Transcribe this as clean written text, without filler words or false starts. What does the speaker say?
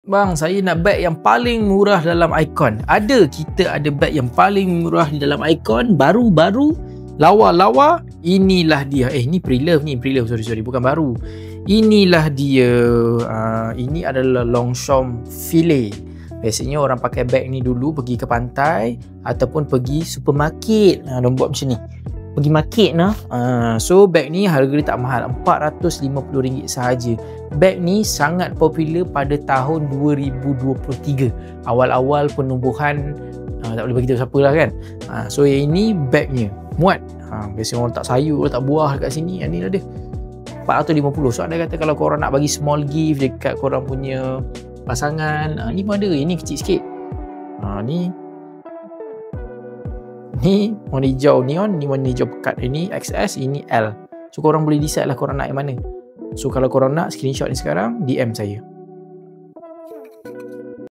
Bang, saya nak beg yang paling murah dalam Icon. Kita ada beg yang paling murah di dalam Icon, baru-baru, lawa-lawa. Inilah dia. Ni pre-love, sorry, bukan baru. Inilah dia. Ini adalah Longchamp Filet. Biasanya orang pakai beg ni dulu pergi ke pantai ataupun pergi supermarket. Diorang buat macam ni. Pergi market nah. So beg ni harga dia tak mahal, RM450 sahaja. Beg ni sangat popular pada tahun 2023. Awal-awal penumbuhan, tak boleh bagi tahu siapa lah kan. So yang ini begnya muat. Biasa orang tak sayur, tak buah dekat sini. Yang ni lah dia, RM450. So ada kata kalau korang nak bagi small gift dekat korang punya pasangan, ni pun ada. Ini kecil sikit. Ni warna hijau neon, ni warna hijau pekat. Ini XS, ini L. So korang boleh decide lah korang nak yang mana. So kalau korang nak screenshot ni sekarang, DM saya.